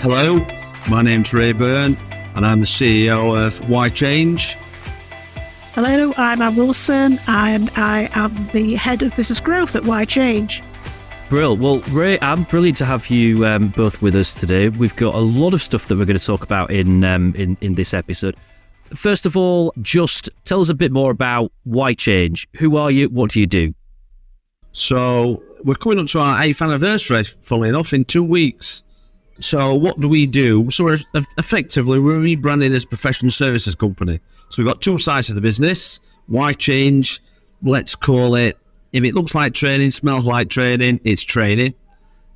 Hello, my name's Ray Byrne and I'm the CEO of Whyy. Hello, I'm Anne Wilson and I am the Head of Business Growth at Whyy. Brill. Well, Ray, Anne, brilliant to have you both with us today. We've got a lot of stuff that we're going to talk about in this episode. First of all, just tell us a bit more about Whyy. Who are you? What do you do? So we're coming up to our 8th anniversary, funnily enough, in 2 weeks. So what do we do? So we're rebranding as a professional services company. So we've got two sides of the business. Whyy, let's call it, if it looks like training, smells like training, it's training.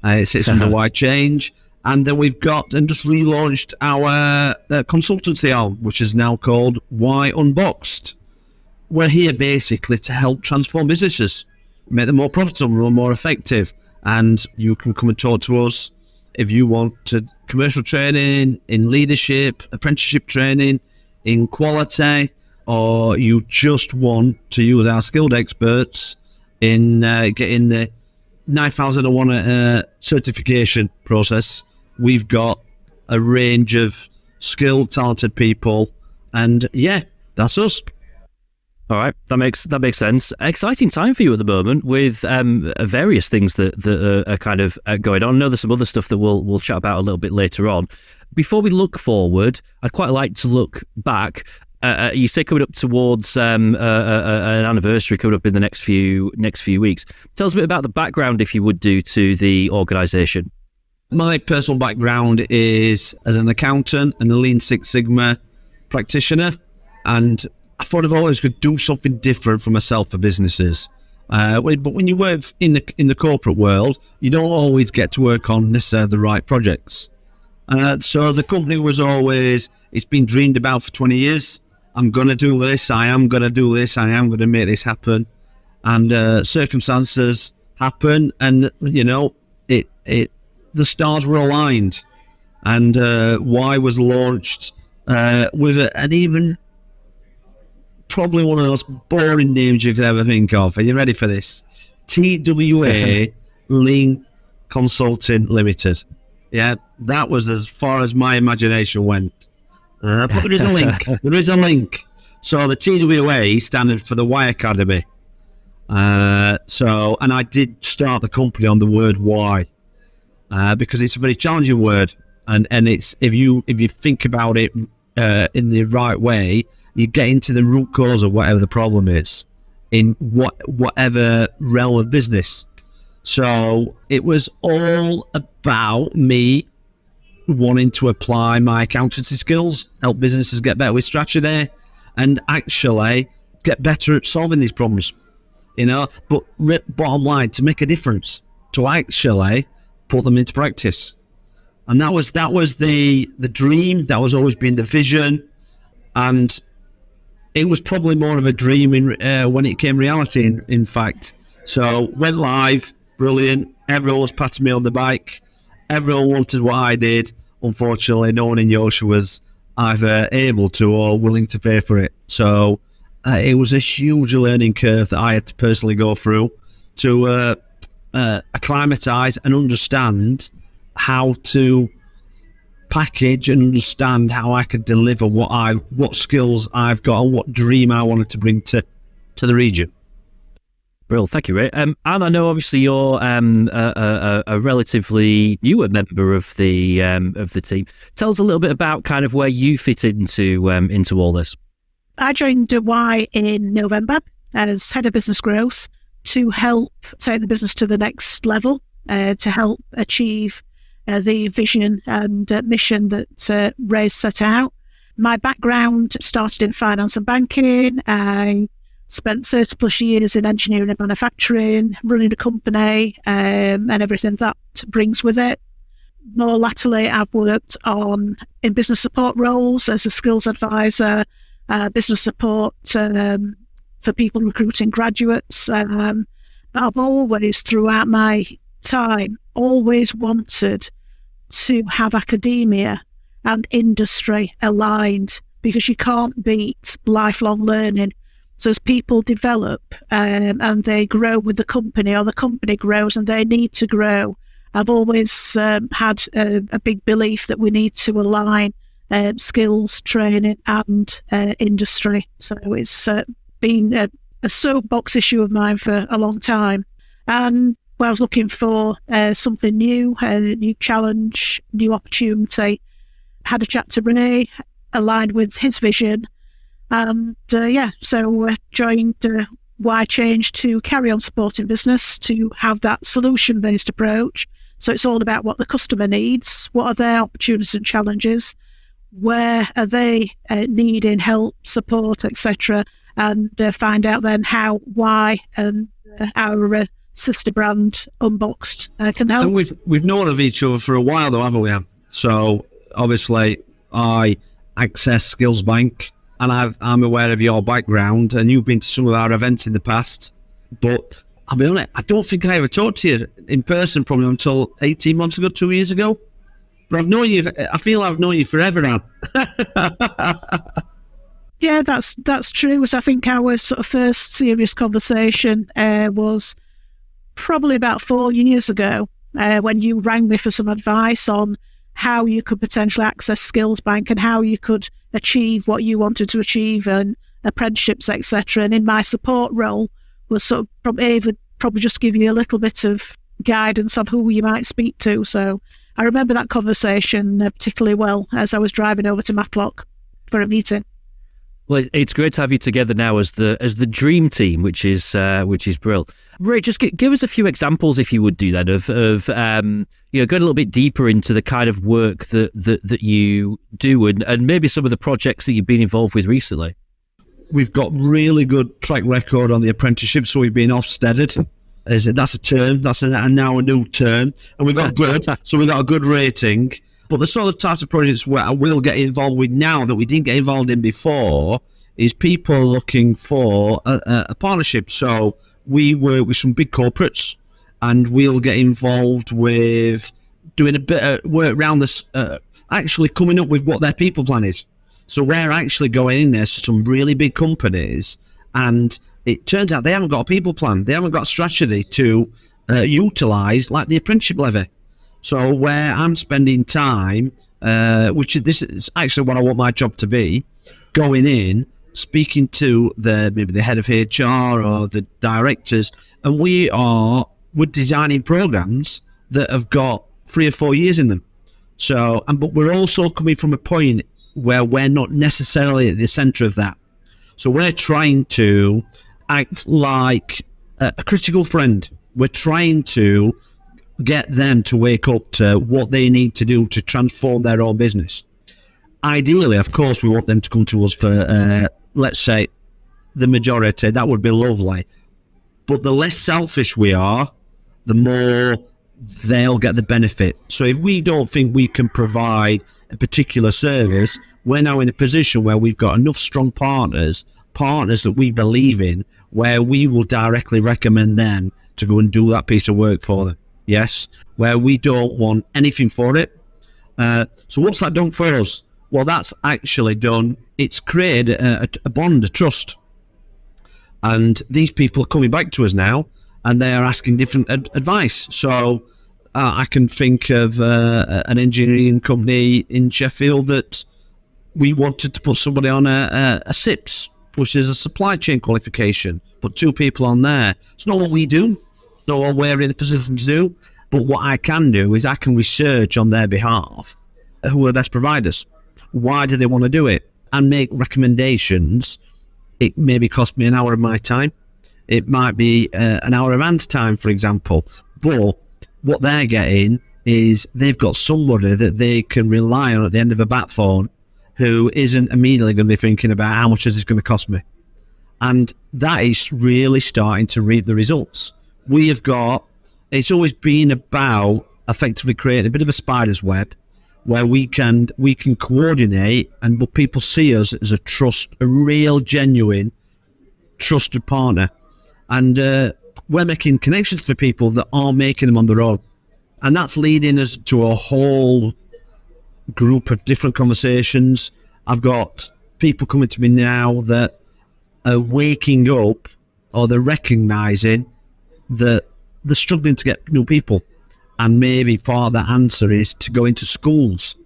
It sits under Whyy. And then we've got and just relaunched our consultancy arm, which is now called Whyy Unboxd. We're here basically to help transform businesses, make them more profitable, more effective. And you can come and talk to us if you want commercial training, in leadership, apprenticeship training, in quality, or you just want to use our skilled experts in getting the 9001 certification process. We've got a range of skilled, talented people, and yeah, that's us. All right, that makes sense. Exciting time for you at the moment with various things that are kind of going on. I know there's some other stuff that we'll chat about a little bit later on. Before we look forward, I'd quite like to look back. You say coming up towards an anniversary coming up in the next few weeks. Tell us a bit about the background, if you would do, to the organisation. My personal background is as an accountant and a Lean Six Sigma practitioner, and I thought I've always could do something different for myself for businesses. But when you work in the corporate world, you don't always get to work on necessarily the right projects. So the company was always, it's been dreamed about for 20 years. I'm going to do this. I am going to do this. I am going to make this happen. And circumstances happen, and the stars were aligned. And Whyy was launched with an even probably one of the most boring names you could ever think of. Are you ready for this? TWA Lean Consulting Limited. Yeah, that was as far as my imagination went. But there is a link. There is a link. So the TWA standing for the Whyy Academy. And I did start the company on the word why, because it's a very challenging word, and it's if you think about it in the right way, you get into the root cause of whatever the problem is in whatever realm of business. So it was all about me wanting to apply my accountancy skills, help businesses get better with strategy, and actually get better at solving these problems. But bottom line, to make a difference, to actually put them into practice. And that was the dream. That was always been the vision, and it was probably more of a dream when it came reality. In fact, so went live, brilliant. Everyone was patting me on the back. Everyone wanted what I did. Unfortunately, no one in Yorkshire was either able to or willing to pay for it. So it was a huge learning curve that I had to personally go through to acclimatise and understand how to package and understand how I could deliver what skills I've got and what dream I wanted to bring to the region. Brilliant, thank you, Ray. And I know obviously you're a relatively newer member of the team. Tell us a little bit about kind of where you fit into all this. I joined Whyy in November as Head of Business Growth to help take the business to the next level, to help achieve the vision and mission that Ray set out. My background started in finance and banking. I spent 30 plus years in engineering and manufacturing, running a company, and everything that brings with it. More latterly, I've worked in business support roles as a skills advisor, business support for people recruiting graduates. But I've always, throughout my time, always wanted to have academia and industry aligned, because you can't beat lifelong learning. So as people develop and they grow with the company, or the company grows and they need to grow, I've always had a big belief that we need to align skills, training and industry. So it's been a soapbox issue of mine for a long time. And I was looking for something new, a new challenge, new opportunity. Had a chat to Ray, aligned with his vision. And so joined Whyy Change to carry on supporting business, to have that solution-based approach. So it's all about what the customer needs, what are their opportunities and challenges, where are they needing help, support, etc., and find out then how Whyy and our sister brand Unboxd can help. And we've known of each other for a while though, haven't we, Anne? So obviously I access Skills Bank, and I'm aware of your background, and you've been to some of our events in the past. But I'll be honest, I don't think I ever talked to you in person probably until 18 months ago, 2 years ago. But I've known you. I feel I've known you forever now. Yeah, that's true. So I think our sort of first serious conversation was probably about 4 years ago when you rang me for some advice on how you could potentially access Skills Bank and how you could achieve what you wanted to achieve and apprenticeships, etc. And in my support role was sort of probably just give you a little bit of guidance on who you might speak to. So I remember that conversation particularly well as I was driving over to Matlock for a meeting. Well, it's great to have you together now as the dream team, which is brilliant. Ray, just give us a few examples, if you would do that, of going a little bit deeper into the kind of work that you do, and maybe some of the projects that you've been involved with recently. We've got really good track record on the apprenticeship, so we've been Ofsteded. That's a term. That's now a new term, and we've got good. So we've got a good rating. But the sort of types of projects where I will get involved with now that we didn't get involved in before is people looking for a partnership. So we work with some big corporates, and we'll get involved with doing a bit of work around this, actually coming up with what their people plan is. So we're actually going in there to some really big companies, and it turns out they haven't got a people plan. They haven't got a strategy to utilise like the apprenticeship levy. So where I'm spending time, this is actually what I want my job to be, going in, speaking to maybe the head of HR or the directors, and we're designing programs that have got 3 or 4 years in them. So, but we're also coming from a point where we're not necessarily at the centre of that. So we're trying to act like a critical friend. We're trying to get them to wake up to what they need to do to transform their own business. Ideally, of course, we want them to come to us for, let's say, the majority. That would be lovely. But the less selfish we are, the more they'll get the benefit. So if we don't think we can provide a particular service, we're now in a position where we've got enough strong partners that we believe in, where we will directly recommend them to go and do that piece of work for them. Yes, where we don't want anything for it. So what's that done for us? Well, that's actually done. It's created a bond, a trust. And these people are coming back to us now, and they are asking different advice. So I can think of an engineering company in Sheffield that we wanted to put somebody on a SIPS, which is a supply chain qualification. Put 2 people on there. It's not what we do. Not what we're in a position to do, but what I can do is I can research on their behalf who are the best providers, why do they want to do it, and make recommendations. It maybe cost me an hour of my time, it might be an hour of Anne's time, for example, but what they're getting is they've got somebody that they can rely on at the end of a bat phone who isn't immediately going to be thinking about how much is this going to cost me, and that is really starting to reap the results. We have got, it's always been about effectively creating a bit of a spider's web where we can coordinate, but people see us as a real, genuine, trusted partner. And we're making connections for people that aren't making them on their own. And that's leading us to a whole group of different conversations. I've got people coming to me now that are waking up, or they're recognising that they're struggling to get new people, And maybe part of that answer is to go into schools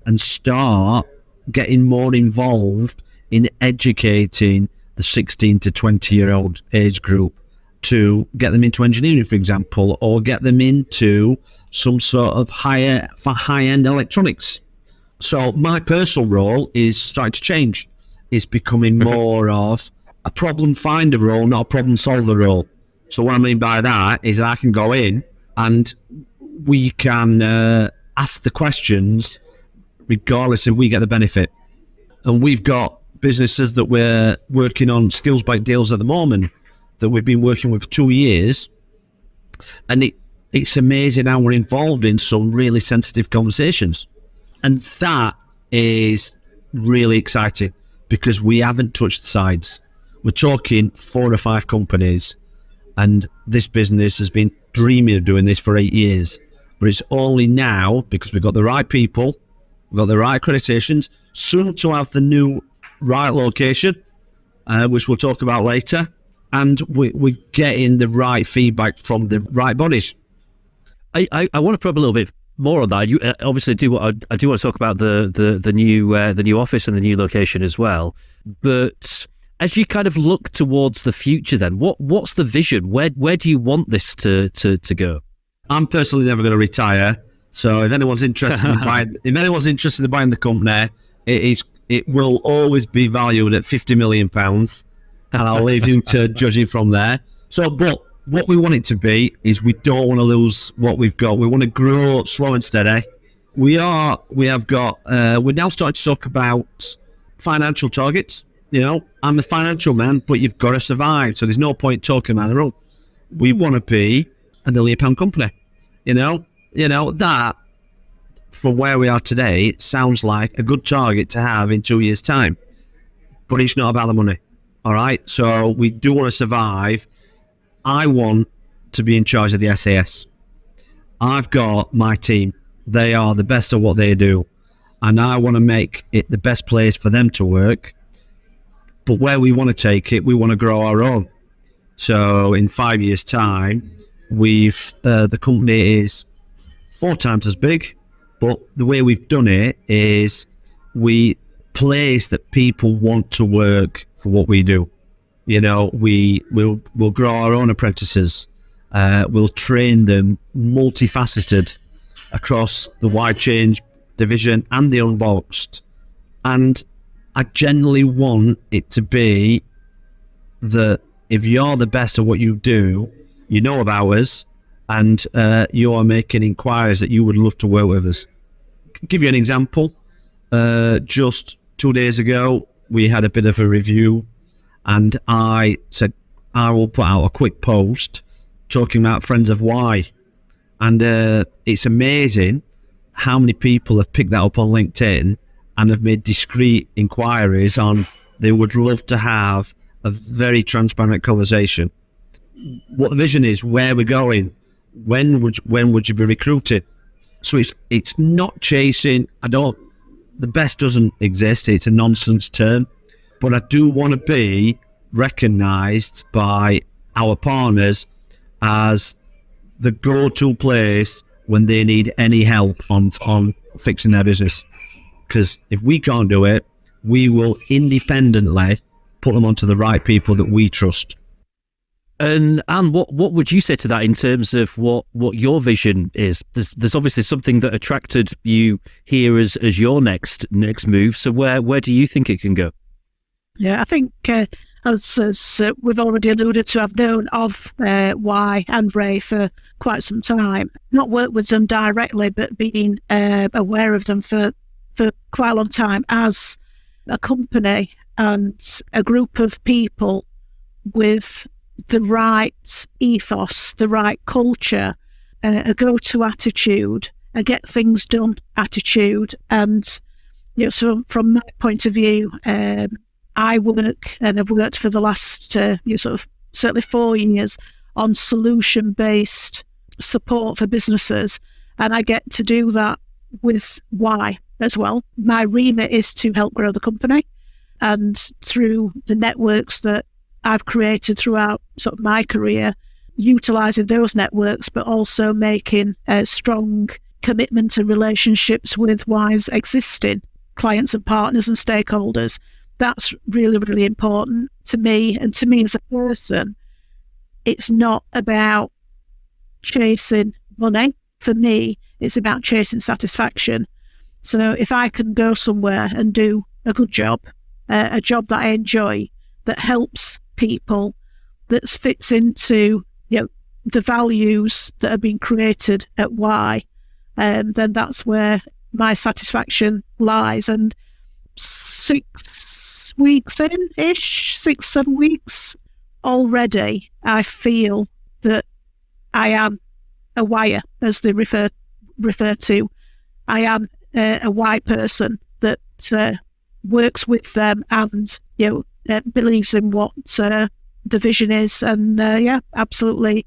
and start getting more involved in educating the 16 to 20-year-old age group, to get them into engineering, for example, or get them into some sort of high-end electronics. So my personal role is starting to change. It's becoming more of a problem finder role, not a problem solver role. So what I mean by that is I can go in and we can ask the questions regardless if we get the benefit. And we've got businesses that we're working on skills-based deals at the moment that we've been working with for 2 years. And it's amazing how we're involved in some really sensitive conversations. And that is really exciting because we haven't touched the sides. We're talking 4 or 5 companies, and this business has been dreaming of doing this for 8 years. But it's only now, because we've got the right people, we've got the right accreditations, soon to have the new right location, which we'll talk about later, and we're getting the right feedback from the right bodies. I want to probe a little bit more on that. You obviously I do want to talk about the new office and the new location as well. But as you kind of look towards the future, then what's the vision? Where do you want this to go? I'm personally never going to retire. So if anyone's interested in buying, the company, it will always be valued at £50 million, and I'll leave you to judge it from there. So, but what we want it to be is we don't want to lose what we've got. We want to grow slow and steady. We're now starting to talk about financial targets. You know, I'm a financial man, but you've got to survive. So there's no point talking about it. We want to be a £1 million company. You know that from where we are today sounds like a good target to have in 2 years' time, but it's not about the money. All right. So we do want to survive. I want to be in charge of the SAS. I've got my team. They are the best at what they do. And I want to make it the best place for them to work. But where we want to take it, we want to grow our own. So in 5 years' time, the company is 4 times as big. But the way we've done it is we place that people want to work for what we do. You know, we'll grow our own apprentices. We'll train them multifaceted across the Whyy Change division and the Unboxd. And I generally want it to be that if you're the best at what you do, you know about us, and you are making inquiries that you would love to work with us. Give you an example. Just 2 days ago, we had a bit of a review, and I said I will put out a quick post talking about Friends of Whyy. And it's amazing how many people have picked that up on LinkedIn and have made discreet inquiries on they would love to have a very transparent conversation. What the vision is, where we're going, when would you be recruited? So it's not chasing. The best doesn't exist. It's a nonsense term. But I do want to be recognised by our partners as the go-to place when they need any help on fixing their business. Because if we can't do it, we will independently put them onto the right people that we trust. And Anne, what would you say to that in terms of what your vision is? There's obviously something that attracted you here as your next move. So where do you think it can go? Yeah, I think as we've already alluded to, I've known of Whyy and Ray for quite some time. Not worked with them directly, but being aware of them for quite a long time as a company and a group of people with the right ethos, the right culture, a go-to attitude, a get things done attitude. And so from my point of view, I work and I've worked for the last certainly 4 years on solution-based support for businesses, and I get to do that with Whyy as well. My remit is to help grow the company, and through the networks that I've created throughout sort of my career, utilising those networks, but also making a strong commitment and relationships with Why's existing clients and partners and stakeholders. That's really, really important to me. And to me as a person, it's not about chasing money. For me, it's about chasing satisfaction. So if I can go somewhere and do a good job, a job that I enjoy, that helps people, that fits into the values that have been created at Whyy, then that's where my satisfaction lies. And 6 weeks in-ish, 6-7 weeks already, I feel that I am a Whyer, as they refer to. I am a Why person that works with them and believes in what the vision is, and absolutely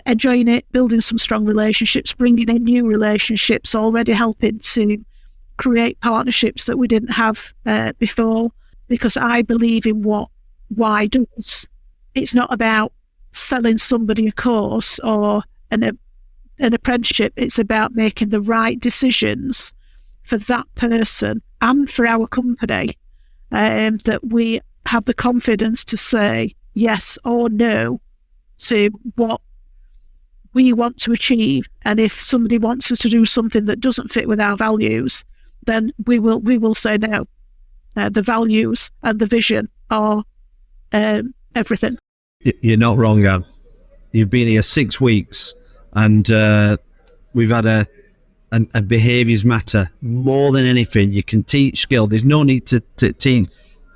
enjoying it, building some strong relationships, bringing in new relationships, already helping to create partnerships that we didn't have before, because I believe in what Why does. It's not about selling somebody a course or an apprenticeship. It's about making the right decisions for that person and for our company, that we have the confidence to say yes or no to what we want to achieve. And if somebody wants us to do something that doesn't fit with our values, then we will say no. The values and the vision are everything. You're not wrong, Anne. You've been here 6 weeks, and we've had a behaviours matter more than anything. You can teach skill. There's no need to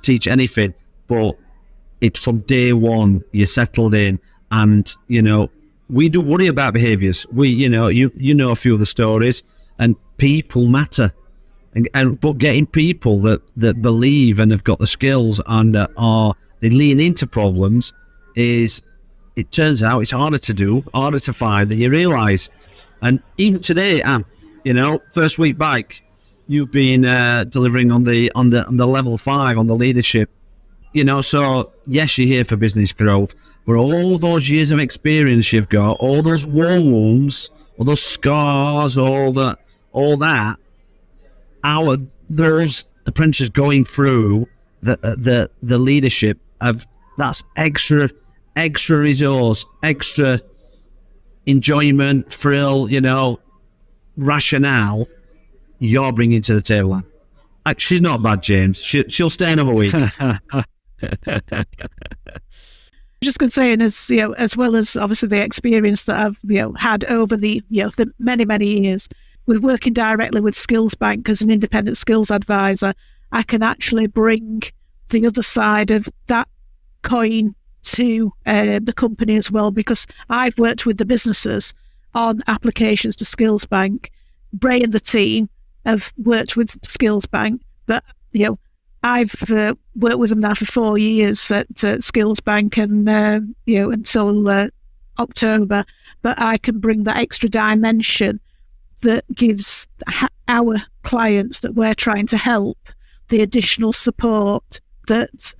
teach anything, but it's from day one you're settled in, and we do worry about behaviours. We you know a few of the stories, and people matter, but getting people that believe and have got the skills and they lean into problems it turns out it's harder to do, harder to find than you realise. And even today, Anne, first week back, you've been delivering on the level 5 on the leadership. So yes, you're here for business growth, but all those years of experience you've got, all those war wounds, all those scars, all that, those apprentices going through the leadership that's extra resource, extra enjoyment, thrill, rationale you're bringing to the table. She's not bad, James. She'll stay another week. Just going to say, and as well as obviously the experience that I've had over the many years with working directly with Skillsbank as an independent skills advisor, I can actually bring the other side of that coin to the company as well, because I've worked with the businesses on applications to Skillsbank. Ray and the team have worked with Skillsbank, but I've worked with them now for 4 years at Skillsbank, and until October. But I can bring that extra dimension that gives our clients that we're trying to help the additional support that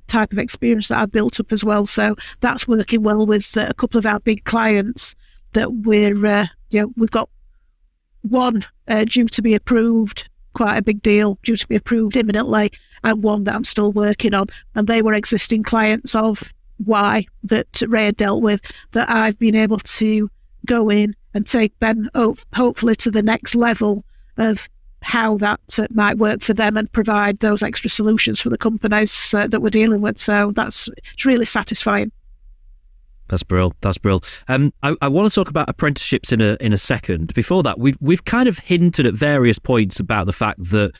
type of experience that I've built up as well. So that's working well with a couple of our big clients that we've got one due to be approved, quite a big deal, due to be approved imminently, and one that I'm still working on. And they were existing clients of Whyy that Ray had dealt with, that I've been able to go in and take them hopefully to the next level of how that might work for them and provide those extra solutions for the companies that we're dealing with. So it's really satisfying. That's brilliant. I want to talk about apprenticeships in a second. Before that, we've kind of hinted at various points about the fact that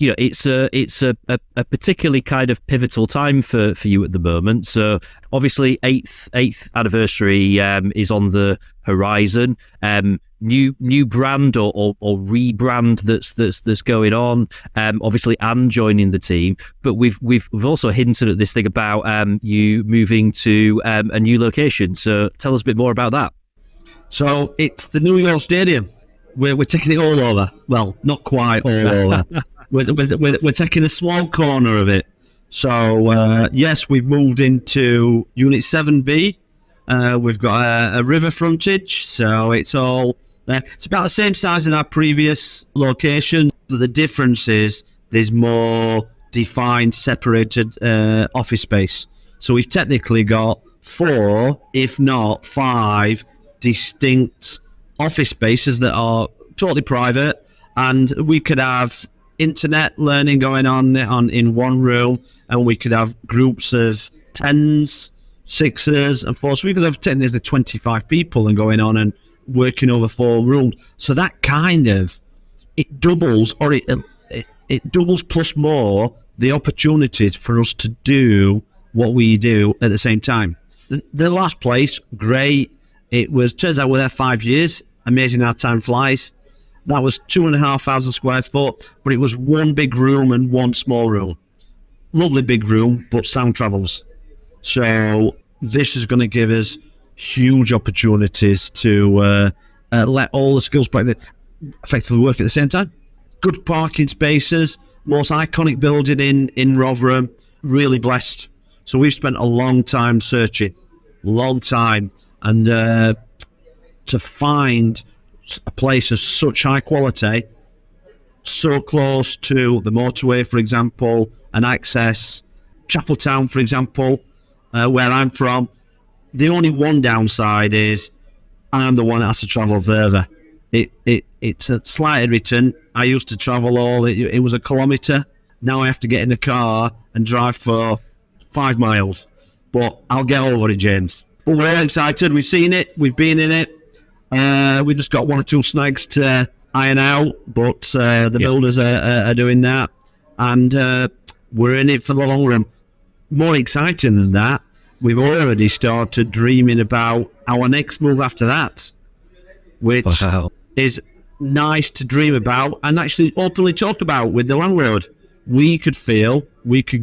it's a particularly kind of pivotal time for you at the moment. So obviously, eighth anniversary is on the horizon. New brand or rebrand that's going on. Obviously, Anne joining the team, but we've also hinted at this thing about you moving to a new location. So tell us a bit more about that. So it's the New York Stadium. We're taking it all over. Well, not quite all over. We're taking a small corner of it. So yes, we've moved into Unit 7B. We've got a river frontage, so it's all it's about the same size as our previous location. But the difference is there's more defined, separated office space. So we've technically got 4, if not 5, distinct office spaces that are totally private, and we could have internet learning going on in one room, and we could have groups of 10s, 6s and 4s. So we could have technically 25 people and going on and working over 4 rooms. So that kind of, it doubles, or it doubles plus more the opportunities for us to do what we do at the same time. The last place, great. Turns out we're there 5 years. Amazing how time flies. That was 2,500 square foot, but it was 1 big room and 1 small room. Lovely big room, but sound travels. So this is going to give us huge opportunities to let all the skills effectively work at the same time. Good parking spaces, most iconic building in Rotherham, really blessed. So we've spent a long time searching, and to find a place of such high quality, so close to the motorway, for example, and access. Chapeltown, for example, where I'm from, the only one downside is I'm the one that has to travel further. It's a slight return. I used to travel it was 1 kilometre. Now I have to get in a car and drive for 5 miles. But I'll get over it, James. But we're excited. We've seen it. We've been in it. We've just got 1 or 2 snags to iron out, but the builders are doing that, and we're in it for the long run. More exciting than that, we've already started dreaming about our next move after that, which is nice to dream about and actually openly talk about with the landlord. We could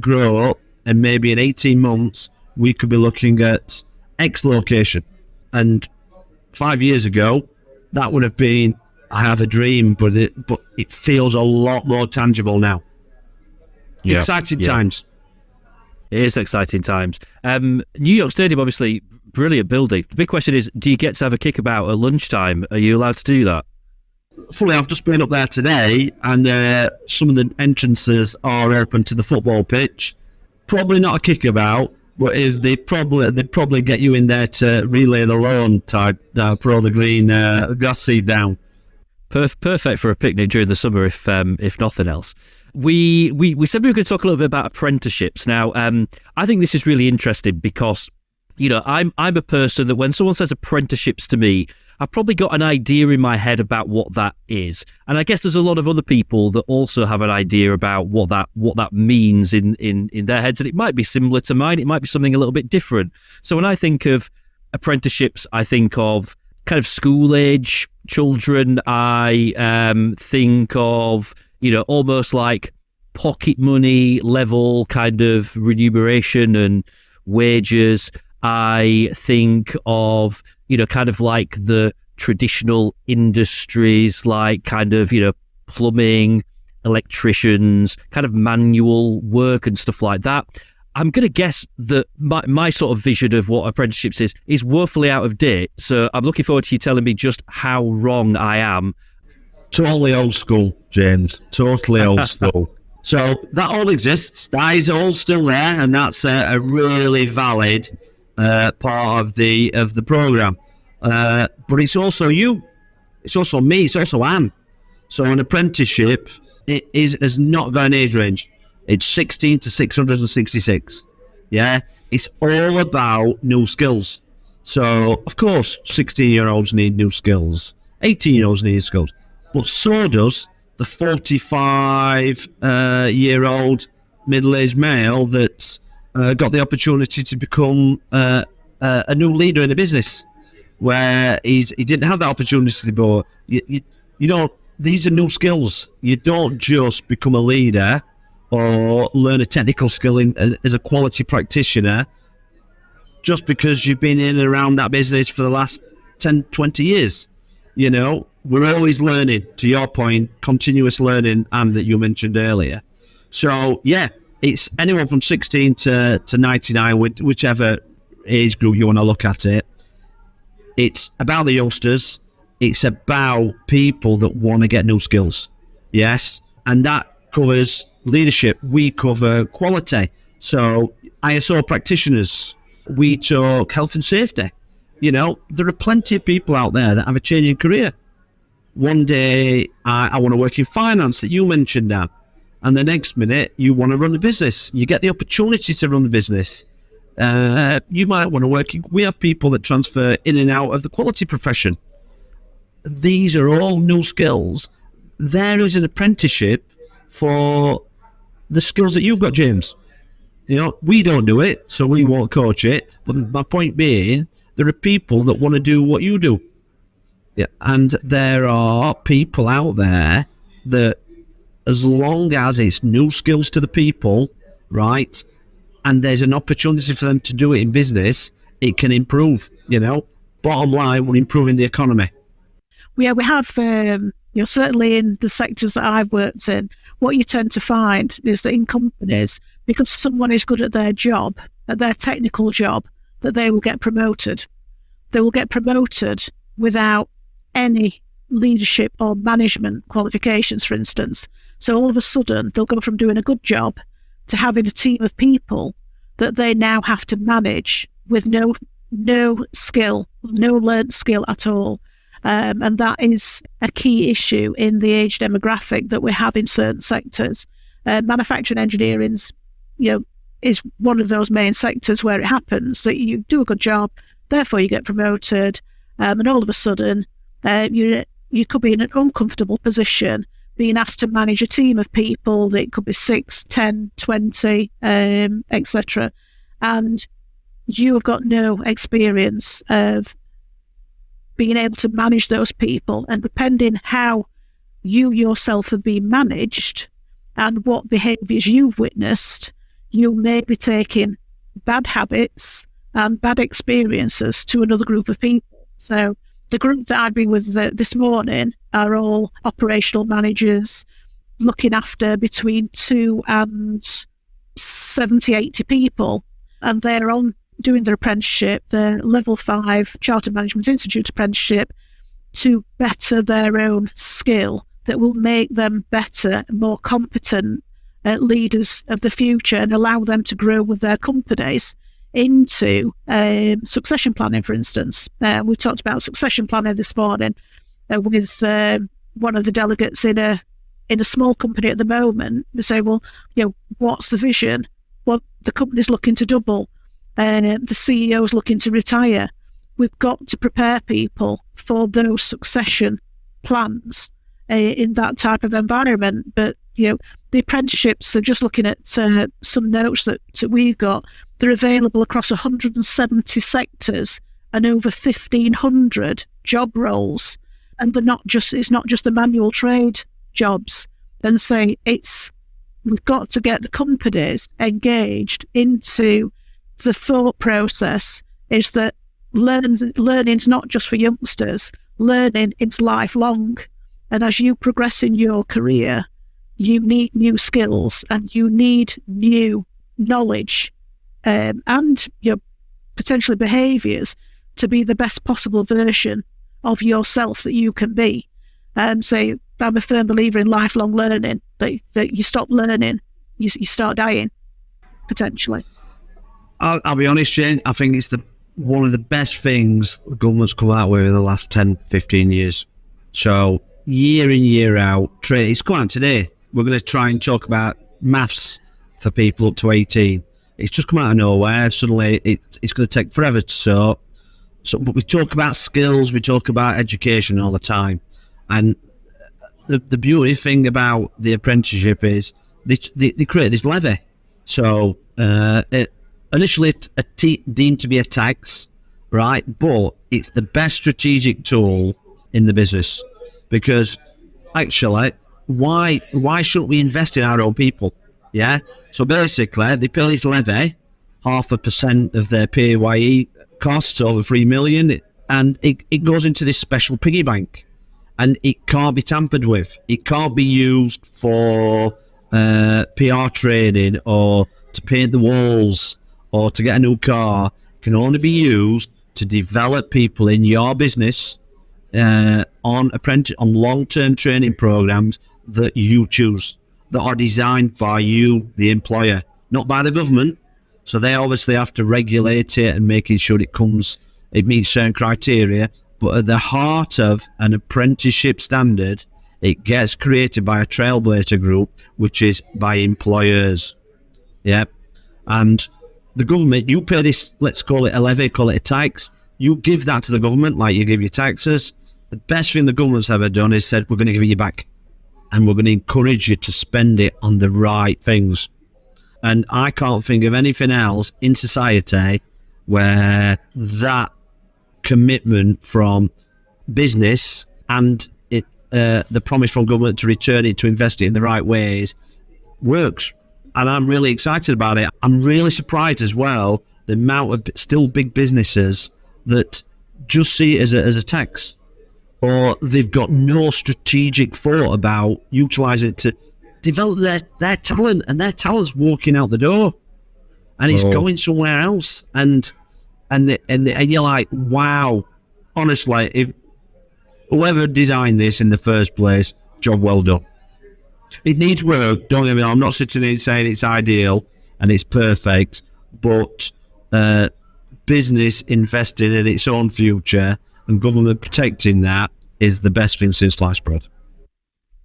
grow up, and maybe in 18 months we could be looking at X location. And 5 years ago, that would have been, I have a dream, but it feels a lot more tangible now. Yeah, exciting times. It is exciting times. New York Stadium, obviously, brilliant building. The big question is, do you get to have a kickabout at lunchtime? Are you allowed to do that? Fully, I've just been up there today, and some of the entrances are open to the football pitch. Probably not a kickabout, but if they'd probably get you in there to relay the lawn type, throw the green grass seed down. Perfect for a picnic during the summer, if nothing else. We said we were going to talk a little bit about apprenticeships. Now, I think this is really interesting because, I'm a person that when someone says apprenticeships to me, I've probably got an idea in my head about what that is. And I guess there's a lot of other people that also have an idea about what that means in their heads. And it might be similar to mine. It might be something a little bit different. So when I think of apprenticeships, I think of kind of school age children. I think of, almost like pocket money level kind of remuneration and wages. I think of, kind of like the traditional industries, like kind of, plumbing, electricians, kind of manual work and stuff like that. I'm going to guess that my sort of vision of what apprenticeships is woefully out of date. So I'm looking forward to you telling me just how wrong I am. Totally old school, James. Totally old school. So that all exists. That is all still there, and that's a really valid part of the program. But it's also you. It's also me. It's also Anne. So an apprenticeship has not got an age range. It's 16 to 666. Yeah, it's all about new skills. So of course, 16-year-olds need new skills. 18-year-olds need skills. But so does the 45-year-old middle-aged male that's got the opportunity to become a new leader in a business where he didn't have that opportunity before. You don't. These are new skills. You don't just become a leader or learn a technical skill as a quality practitioner just because you've been in and around that business for the last 10, 20 years. We're always learning, to your point, continuous learning, and that you mentioned earlier. So, yeah, it's anyone from 16 to 99, whichever age group you want to look at it. It's about the youngsters. It's about people that want to get new skills. Yes. And that covers leadership. We cover quality. So ISO practitioners, we talk health and safety. You know, there are plenty of people out there that have a changing career. One day, I want to work in finance, that you mentioned now. And the next minute, you want to run a business. You get the opportunity to run the business. You might want to work. We have people that transfer in and out of the quality profession. These are all new skills. There is an apprenticeship for the skills that you've got, James. You know, we don't do it, so we won't coach it. But my point being, there are people that want to do what you do. Yeah, and there are people out there that, as long as it's new skills to the people, right, and there's an opportunity for them to do it in business, it can improve, you know. Bottom line, we're improving the economy. Yeah, we have, certainly in the sectors that I've worked in, what you tend to find is that in companies, because someone is good at their job, at their technical job, that they will get promoted. They will get promoted without any leadership or management qualifications, for instance. So all of a sudden, they'll go from doing a good job to having a team of people that they now have to manage with no skill, no learned skill at all. And that is a key issue in the age demographic that we have in certain sectors. Manufacturing engineering is one of those main sectors where it happens that you do a good job, therefore you get promoted, and all of a sudden you could be in an uncomfortable position being asked to manage a team of people that could be 6, 10, 20, etc. And you have got no experience of being able to manage those people, and depending how you yourself have been managed and what behaviours you've witnessed, you may be taking bad habits and bad experiences to another group of people. So the group that I've been with this morning are all operational managers looking after between 2 and 70, 80 people, and they're on doing their apprenticeship, their level 5 Chartered Management Institute apprenticeship, to better their own skill that will make them better, more competent leaders of the future and allow them to grow with their companies into succession planning, for instance. We talked about succession planning this morning with one of the delegates in a small company at the moment. We say, well, what's the vision? Well, the company's looking to double. The CEO's looking to retire. We've got to prepare people for those succession plans in that type of environment. But, the apprenticeships, so just looking at some notes that we've got, they're available across 170 sectors and over 1,500 job roles. And it's not just the manual trade jobs. And say we've got to get the companies engaged into the thought process is that learning's not just for youngsters, learning is lifelong. And as you progress in your career, you need new skills and you need new knowledge and your potentially behaviours to be the best possible version of yourself that you can be. So I'm a firm believer in lifelong learning, that you stop learning, you start dying, potentially. I'll be honest, Jane, I think it's one of the best things the government's come out with in the last 10, 15 years. So year in, year out, it's come out today. We're going to try and talk about maths for people up to 18. It's just come out of nowhere. Suddenly it's going to take forever to sort. But we talk about skills, we talk about education all the time. And the beauty thing about the apprenticeship is they create this levy. So initially deemed to be a tax, right? But it's the best strategic tool in the business, because actually, why shouldn't we invest in our own people? Yeah. So basically, they pay this levy, 0.5% of their PAYE costs, over 3 million, and it goes into this special piggy bank, and it can't be tampered with. It can't be used for PR training or to paint the walls or to get a new car. It can only be used to develop people in your business on long-term training programs that you choose, that are designed by you, the employer, not by the government. So they obviously have to regulate it and making sure it meets certain criteria. But at the heart of an apprenticeship standard, it gets created by a trailblazer group, which is by employers. Yeah. And the government, you pay this, let's call it a levy, call it a tax. You give that to the government like you give your taxes. The best thing the government's ever done is said, we're going to give it you back. And we're going to encourage you to spend it on the right things. And I can't think of anything else in society where that commitment from business and the promise from government to return it, to invest it in the right ways, works. And I'm really excited about it. I'm really surprised as well the amount of still big businesses that just see it as a tax, or they've got no strategic thought about utilising it to develop their talent, and their talent's walking out the door and it's going somewhere else. And you're like, wow, honestly, if whoever designed this in the first place, job well done. It needs work, don't get me wrong. I'm not sitting here saying it's ideal and it's perfect, but business investing in its own future and government protecting that is the best thing since sliced bread.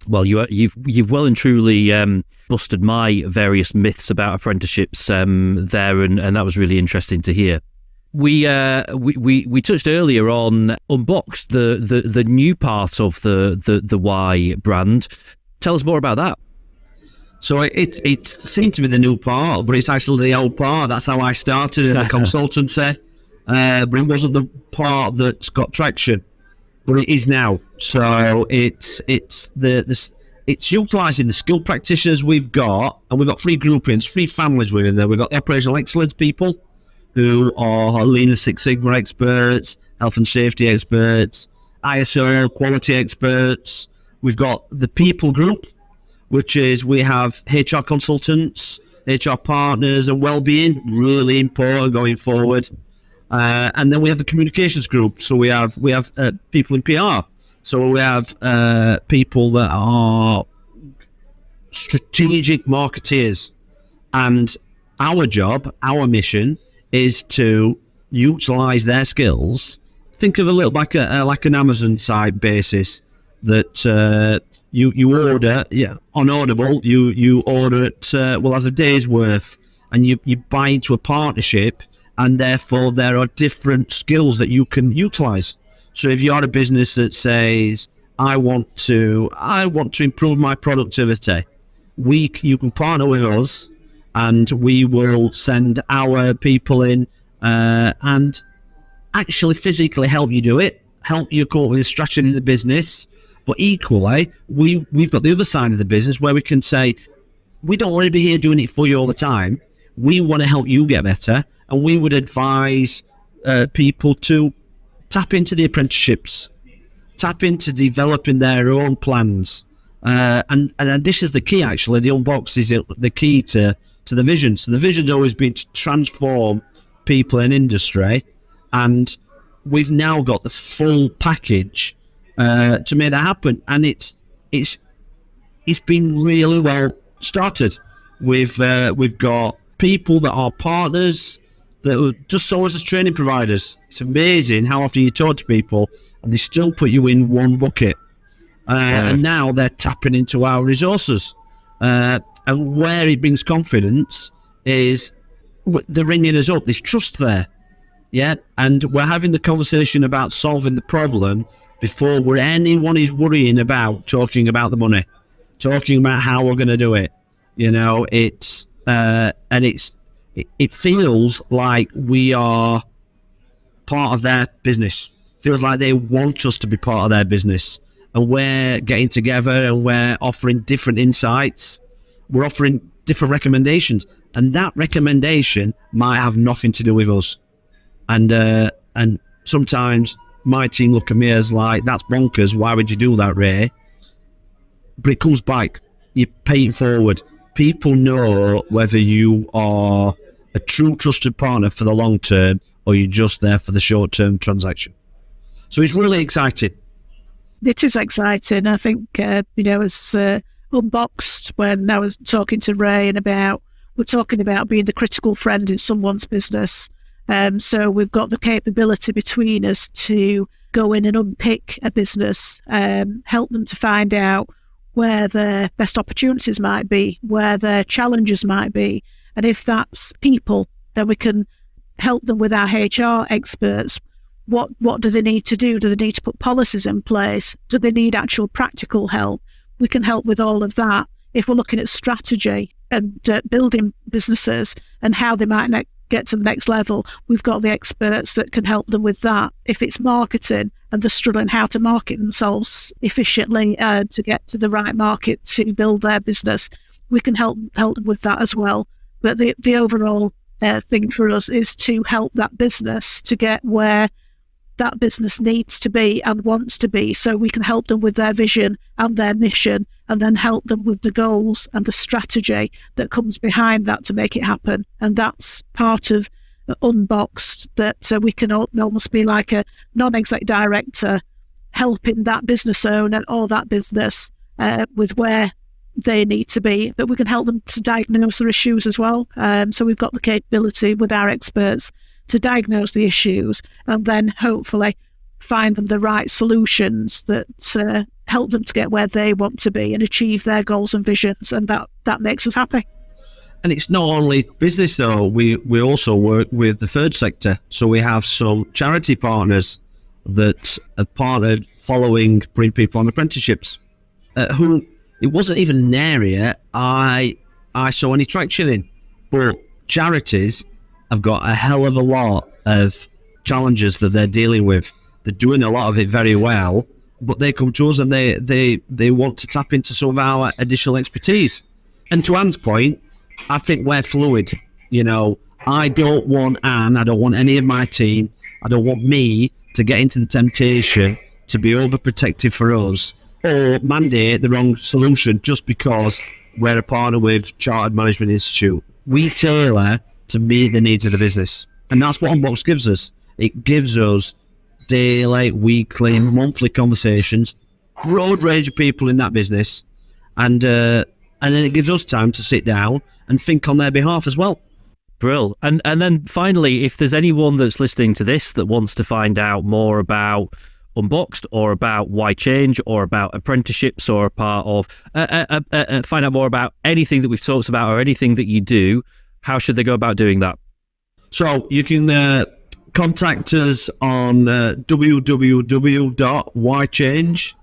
Well, you've well and truly busted my various myths about apprenticeships there, and that was really interesting to hear. We touched earlier on Unboxd, the new part of the Whyy brand. Tell us more about that. So it seemed to be the new part, but it's actually the old part. That's how I started in a consultancy, but it wasn't the part that's got traction. But it is now. So it's utilising the skilled practitioners we've got, and we've got three groupings, three families within there. We've got the operational excellence people, who are Lean and Six Sigma experts, health and safety experts, AESSEAL quality experts. We've got the people group, which is we have HR consultants, HR partners, and well-being, really important going forward. And then we have the communications group. So we have people in PR. So we have people that are strategic marketeers, and our job, our mission, is to utilize their skills. Think of a little like an Amazon type basis that you order on Audible. You order it as a day's worth, and you buy into a partnership, and therefore there are different skills that you can utilize. So if you're a business that says, I want to improve my productivity, you can partner with us, and we will send our people in and actually physically help you do it, help you come up with a strategy in the business. But equally, we've got the other side of the business where we can say, we don't want to be here doing it for you all the time. We want to help you get better, and we would advise people to tap into the apprenticeships, tap into developing their own plans. And this is the key, actually. The Unboxd is the key to the vision. So the vision's always been to transform people in industry, and we've now got the full package to make that happen. And it's been really well started. We've got people that are partners that just saw us as training providers. It's amazing how often you talk to people and they still put you in one bucket. And now they're tapping into our resources. And where it brings confidence is they're ringing us up. There's trust there. Yeah. And we're having the conversation about solving the problem before anyone is worrying about talking about the money, talking about how we're going to do it. You know, it feels like we are part of their business. It feels like they want us to be part of their business. And we're getting together and we're offering different insights. We're offering different recommendations. And that recommendation might have nothing to do with us. And sometimes my team look at me as like, that's bonkers. Why would you do that, Ray? But it comes back. You pay it forward. People know whether you are a true trusted partner for the long term, or you're just there for the short-term transaction. So it's really exciting. It is exciting. I think, as Unboxd, when I was talking to Ray we're talking about being the critical friend in someone's business. So we've got the capability between us to go in and unpick a business, help them to find out where their best opportunities might be, where their challenges might be. And if that's people, then we can help them with our HR experts. What do they need to do? Do they need to put policies in place? Do they need actual practical help? We can help with all of that. If we're looking at strategy and building businesses and how they might get to the next level, we've got the experts that can help them with that. If it's marketing and they're struggling how to market themselves efficiently to get to the right market to build their business, we can help them with that as well. But the overall thing for us is to help that business to get where that business needs to be and wants to be, so we can help them with their vision and their mission, and then help them with the goals and the strategy that comes behind that to make it happen. And that's part of Unboxd, that we can almost be like a non-exec director helping that business owner or that business with where they need to be, but we can help them to diagnose their issues as well. So we've got the capability with our experts to diagnose the issues and then hopefully find them the right solutions that help them to get where they want to be and achieve their goals and visions, and that makes us happy. And it's not only business though, we also work with the third sector. So we have some charity partners that are partnered following Bring People on Apprenticeships, who it wasn't even an area I saw any traction in, but charities have got a hell of a lot of challenges that they're dealing with. They're doing a lot of it very well, but they come to us and they want to tap into some of our additional expertise. And to Anne's point, I think we're fluid. I don't want Anne, I don't want any of my team, I don't want me to get into the temptation to be overprotective for us or mandate the wrong solution just because we're a partner with Chartered Management Institute. We tailor to meet the needs of the business. And that's what Unboxd gives us. It gives us daily, weekly, monthly conversations, broad range of people in that business, and then it gives us time to sit down and think on their behalf as well. Brill. And then finally, if there's anyone that's listening to this that wants to find out more about Unboxd or about Whyy Change or about apprenticeships or a part of find out more about anything that we've talked about or anything that you do, how should they go about doing that? So you can contact us on www.whychange.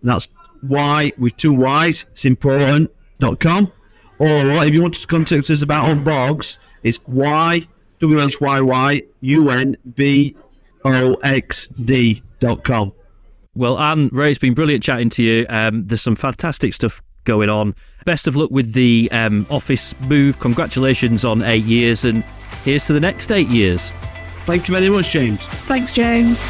That's Whyy with two Y's, it's important.com. Or if you want to contact us about Unboxd, it's Whyy, WHYYUNBOXD.com. Well, Anne, Ray, it's been brilliant chatting to you. There's some fantastic stuff going on. Best of luck with the office move. Congratulations on 8 years, and here's to the next 8 years. Thank you very much, James. Thanks, James.